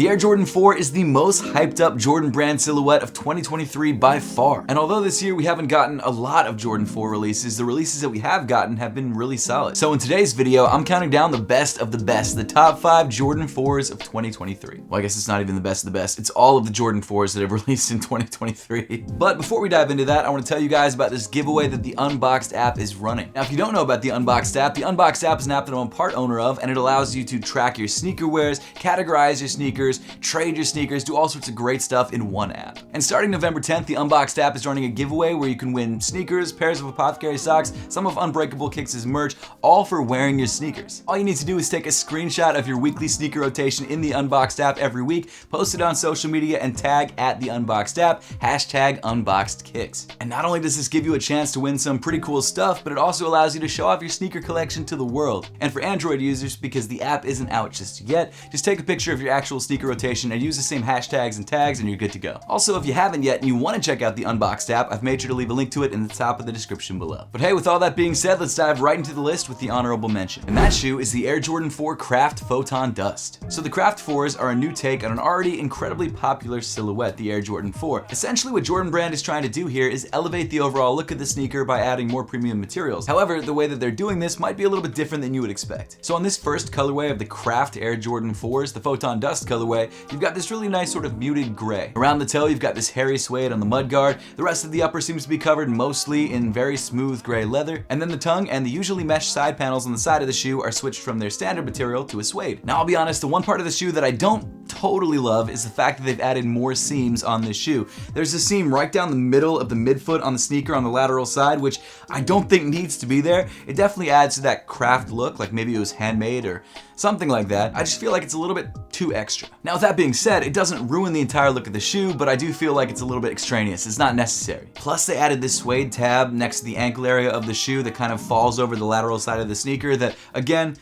The Air Jordan 4 is the most hyped up Jordan brand silhouette of 2023 by far. And although this year we haven't gotten a lot of Jordan 4 releases, the releases that we have gotten have been really solid. So in today's video, I'm counting down the best of the best, the top 5 Jordan 4s of 2023. Well, I guess it's not even the best of the best, it's all of the Jordan 4s that have released in 2023. But before we dive into that, I want to tell you guys about this giveaway that the Unboxed app is running. Now, if you don't know about the Unboxed app is an app that I'm a part owner of, and it allows you to track your sneaker wears, categorize your sneakers, trade your sneakers, do all sorts of great stuff in one app. And starting November 10th, the Unboxed app is running a giveaway where you can win sneakers, pairs of Apothecary socks, some of Unbreakable Kicks' merch, all for wearing your sneakers. All you need to do is take a screenshot of your weekly sneaker rotation in the Unboxed app every week, post it on social media, and tag at the Unboxed app, #UnboxedKicks. And not only does this give you a chance to win some pretty cool stuff, but it also allows you to show off your sneaker collection to the world. And for Android users, because the app isn't out just yet, just take a picture of your actual sneaker rotation and use the same hashtags and tags and you're good to go. Also, if you haven't yet and you want to check out the Unboxed app, I've made sure to leave a link to it in the top of the description below. But hey, with all that being said, let's dive right into the list with the honorable mention. And that shoe is the Air Jordan 4 Craft Photon Dust. So the Craft 4s are a new take on an already incredibly popular silhouette, the Air Jordan 4. Essentially what Jordan Brand is trying to do here is elevate the overall look of the sneaker by adding more premium materials. However, the way that they're doing this might be a little bit different than you would expect. So on this first colorway of the Craft Air Jordan 4s, the Photon Dust colorway, you've got this really nice sort of muted gray. Around the toe, you've got this hairy suede on the mudguard. The rest of the upper seems to be covered mostly in very smooth gray leather. And then the tongue and the usually mesh side panels on the side of the shoe are switched from their standard material to a suede. Now, I'll be honest, the one part of the shoe that I don't totally love is the fact that they've added more seams on this shoe. There's a seam right down the middle of the midfoot on the sneaker on the lateral side, which I don't think needs to be there. It definitely adds to that craft look, like maybe it was handmade or something like that. I just feel like it's a little bit too extra. Now, with that being said, it doesn't ruin the entire look of the shoe, but I do feel like it's a little bit extraneous. It's not necessary. Plus, they added this suede tab next to the ankle area of the shoe that kind of falls over the lateral side of the sneaker that, again,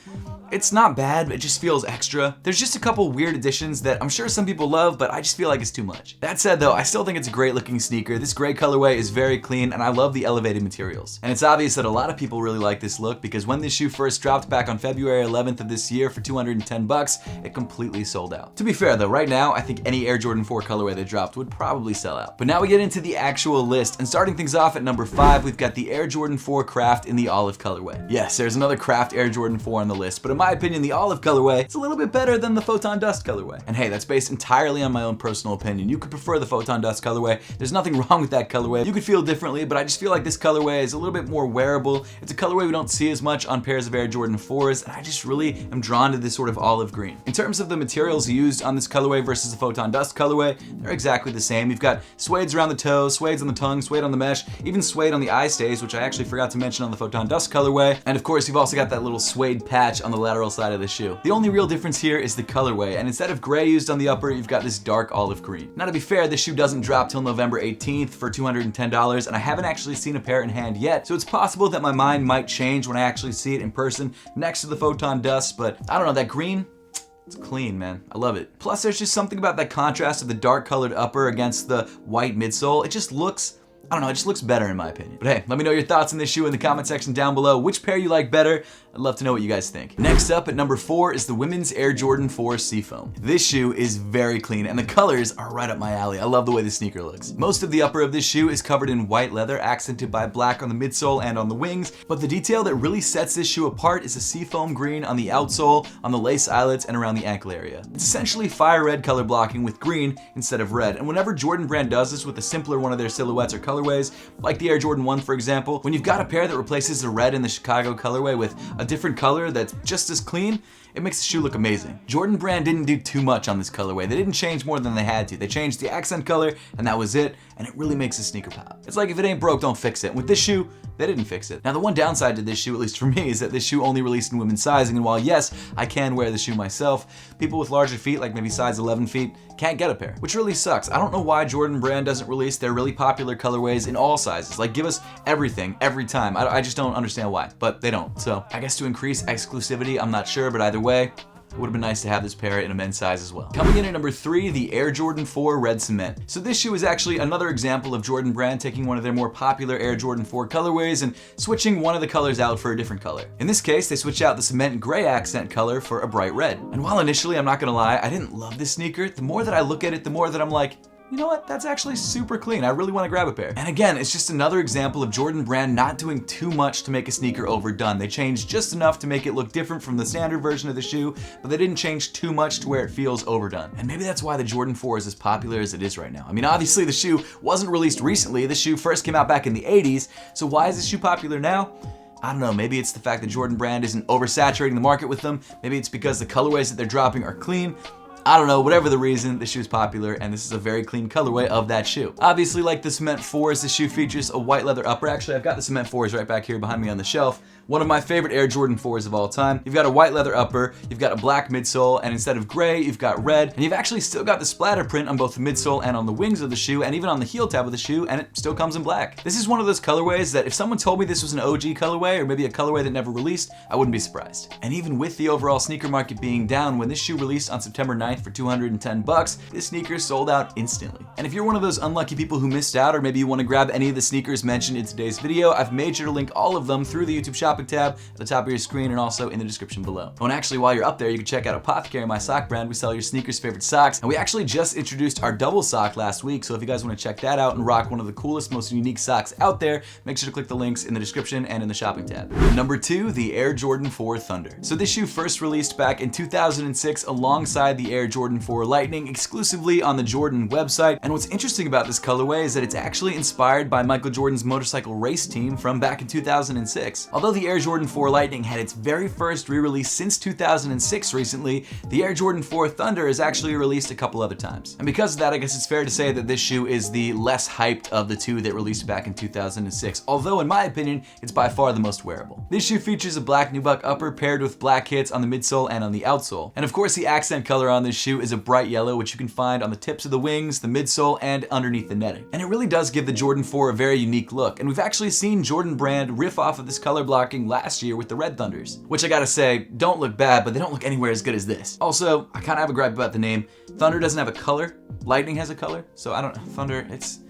it's not bad, but it just feels extra. There's just a couple weird additions that I'm sure some people love, but I just feel like it's too much. That said though, I still think it's a great looking sneaker. This gray colorway is very clean and I love the elevated materials. And it's obvious that a lot of people really like this look because when this shoe first dropped back on February 11th of this year for $210, it completely sold out. To be fair though, right now, I think any Air Jordan 4 colorway that dropped would probably sell out. But now we get into the actual list, and starting things off at number 5, we've got the Air Jordan 4 Craft in the olive colorway. Yes, there's another Craft Air Jordan 4 on the list, but in my opinion, the olive colorway is a little bit better than the Photon Dust colorway. And hey, that's based entirely on my own personal opinion. You could prefer the Photon Dust colorway. There's nothing wrong with that colorway. You could feel differently, but I just feel like this colorway is a little bit more wearable. It's a colorway we don't see as much on pairs of Air Jordan 4s, and I just really am drawn to this sort of olive green. In terms of the materials used on this colorway versus the Photon Dust colorway, they're exactly the same. You've got suedes around the toes, suedes on the tongue, suede on the mesh, even suede on the eye stays, which I actually forgot to mention on the Photon Dust colorway. And of course, you've also got that little suede patch on the lateral side of the shoe. The only real difference here is the colorway, and instead of gray used on the upper, you've got this dark olive green. Now, to be fair, this shoe doesn't drop till November 18th for $210, and I haven't actually seen a pair in hand yet, so it's possible that my mind might change when I actually see it in person next to the Photon Dust, but I don't know, that green, it's clean, man. I love it. Plus, there's just something about that contrast of the dark colored upper against the white midsole. It just looks, I don't know, it just looks better in my opinion. But hey, let me know your thoughts on this shoe in the comment section down below. Which pair you like better? I'd love to know what you guys think. Next up at number 4 is the women's Air Jordan 4 Seafoam. This shoe is very clean and the colors are right up my alley. I love the way the sneaker looks. Most of the upper of this shoe is covered in white leather, accented by black on the midsole and on the wings, but the detail that really sets this shoe apart is a seafoam green on the outsole, on the lace eyelets, and around the ankle area. It's essentially fire red color blocking with green instead of red, and whenever Jordan Brand does this with a simpler one of their silhouettes or colorways, like the Air Jordan 1 for example, when you've got a pair that replaces the red in the Chicago colorway with a different color that's just as clean, it makes the shoe look amazing. Jordan Brand didn't do too much on this colorway. They didn't change more than they had to. They changed the accent color and that was it, and it really makes the sneaker pop. It's like if it ain't broke, don't fix it. And with this shoe, they didn't fix it. Now, the one downside to this shoe, at least for me, is that this shoe only released in women's sizing, and while yes, I can wear the shoe myself, people with larger feet, like maybe size 11 feet, can't get a pair, which really sucks. I don't know why Jordan Brand doesn't release their really popular colorways in all sizes. Like, give us everything, every time. I just don't understand why, but they don't. So I guess to increase exclusivity, I'm not sure, but either way, it would have been nice to have this pair in a men's size as well. Coming in at number 3, the Air Jordan 4 Red Cement. So this shoe is actually another example of Jordan Brand taking one of their more popular Air Jordan 4 colorways and switching one of the colors out for a different color. In this case, they switched out the cement gray accent color for a bright red. And while initially, I'm not gonna lie, I didn't love this sneaker, the more that I look at it, the more that I'm like, you know what, that's actually super clean. I really want to grab a pair. And again, it's just another example of Jordan Brand not doing too much to make a sneaker overdone. They changed just enough to make it look different from the standard version of the shoe, but they didn't change too much to where it feels overdone. And maybe that's why the Jordan 4 is as popular as it is right now. I mean, obviously the shoe wasn't released recently. The shoe first came out back in the 80s, so why is this shoe popular now? I don't know, maybe it's the fact that Jordan Brand isn't oversaturating the market with them. Maybe it's because the colorways that they're dropping are clean. I don't know, whatever the reason, this shoe is popular and this is a very clean colorway of that shoe. Obviously, like the Cement 4s, this shoe features a white leather upper. Actually, I've got the Cement 4s right back here behind me on the shelf. One of my favorite Air Jordan 4s of all time. You've got a white leather upper, you've got a black midsole, and instead of gray, you've got red, and you've actually still got the splatter print on both the midsole and on the wings of the shoe, and even on the heel tab of the shoe, and it still comes in black. This is one of those colorways that if someone told me this was an OG colorway, or maybe a colorway that never released, I wouldn't be surprised. And even with the overall sneaker market being down, when this shoe released on September 9th for $210, this sneaker sold out instantly. And if you're one of those unlucky people who missed out, or maybe you want to grab any of the sneakers mentioned in today's video, I've made sure to link all of them through the YouTube shopping tab at the top of your screen and also in the description below. Oh, and actually, while you're up there, you can check out Apothecary, my sock brand. We sell your sneakers' favorite socks, and we actually just introduced our double sock last week, so if you guys want to check that out and rock one of the coolest, most unique socks out there, make sure to click the links in the description and in the shopping tab. Number 2, the Air Jordan 4 Thunder. So this shoe first released back in 2006 alongside the Air Jordan 4 Lightning, exclusively on the Jordan website, and what's interesting about this colorway is that it's actually inspired by Michael Jordan's motorcycle race team from back in 2006. Although the Air Jordan 4 Lightning had its very first re-release since 2006 recently, the Air Jordan 4 Thunder is actually released a couple other times. And because of that, I guess it's fair to say that this shoe is the less hyped of the two that released back in 2006, although in my opinion, it's by far the most wearable. This shoe features a black nubuck upper paired with black hits on the midsole and on the outsole. And of course, the accent color on this shoe is a bright yellow, which you can find on the tips of the wings, the midsole, and underneath the netting. And it really does give the Jordan 4 a very unique look, and we've actually seen Jordan Brand riff off of this color blocking last year with the Red Thunders, which I gotta say, don't look bad, but they don't look anywhere as good as this. Also, I kinda have a gripe about the name. Thunder doesn't have a color, Lightning has a color, so I don't know, Thunder, it's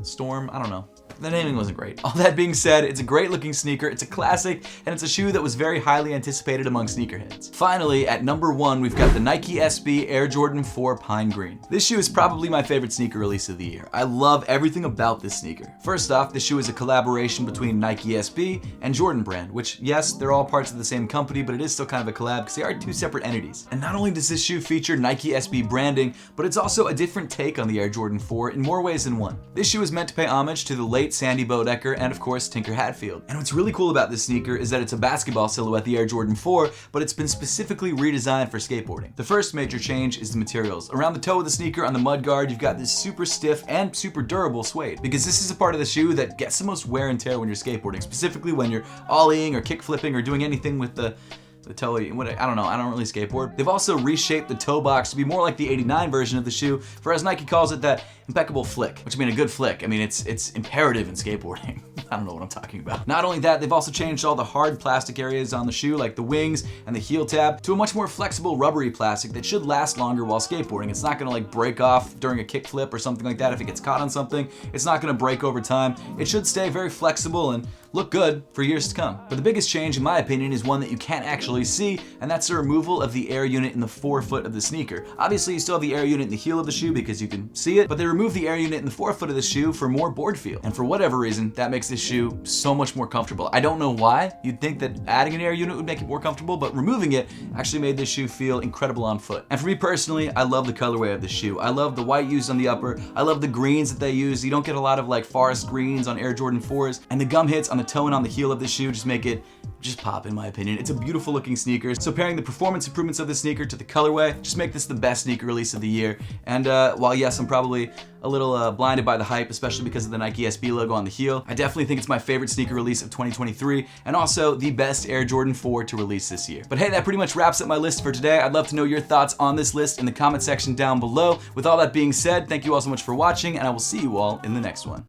Storm, I don't know. The naming wasn't great. All that being said, it's a great looking sneaker, it's a classic, and it's a shoe that was very highly anticipated among sneakerheads. Finally, at number 1, we've got the Nike SB Air Jordan 4 Pine Green. This shoe is probably my favorite sneaker release of the year. I love everything about this sneaker. First off, this shoe is a collaboration between Nike SB and Jordan Brand, which, yes, they're all parts of the same company, but it is still kind of a collab because they are two separate entities. And not only does this shoe feature Nike SB branding, but it's also a different take on the Air Jordan 4 in more ways than one. This shoe is meant to pay homage to the late Sandy Bodecker and of course Tinker Hatfield. And what's really cool about this sneaker is that it's a basketball silhouette, the Air Jordan 4, but it's been specifically redesigned for skateboarding. The first major change is the materials. Around the toe of the sneaker on the mud guard, you've got this super stiff and super durable suede, because this is a part of the shoe that gets the most wear and tear when you're skateboarding, specifically when you're ollieing or kick flipping or doing anything with the toe, I don't know, I don't really skateboard. They've also reshaped the toe box to be more like the '89 version of the shoe, for as Nike calls it, that impeccable flick, which I mean a good flick. I mean it's imperative in skateboarding. I don't know what I'm talking about. Not only that, they've also changed all the hard plastic areas on the shoe, like the wings and the heel tab, to a much more flexible rubbery plastic that should last longer while skateboarding. It's not gonna like break off during a kick flip or something like that if it gets caught on something. It's not gonna break over time. It should stay very flexible and look good for years to come. But the biggest change, in my opinion, is one that you can't actually see, and that's the removal of the air unit in the forefoot of the sneaker. Obviously, you still have the air unit in the heel of the shoe because you can see it, but they removed the air unit in the forefoot of the shoe for more board feel. And for whatever reason, that makes this shoe so much more comfortable. I don't know why. You'd think that adding an air unit would make it more comfortable, but removing it actually made this shoe feel incredible on foot. And for me personally, I love the colorway of the shoe. I love the white used on the upper. I love the greens that they use. You don't get a lot of like forest greens on Air Jordan 4s, and the gum hits on the toe and on the heel of the shoe just make it just pop, in my opinion. It's a beautiful looking sneaker. So pairing the performance improvements of the sneaker to the colorway just make this the best sneaker release of the year. And while yes, I'm probably a little blinded by the hype, especially because of the Nike SB logo on the heel, I definitely think it's my favorite sneaker release of 2023 and also the best Air Jordan 4 to release this year. But hey, that pretty much wraps up my list for today. I'd love to know your thoughts on this list in the comment section down below. With all that being said, thank you all so much for watching, and I will see you all in the next one.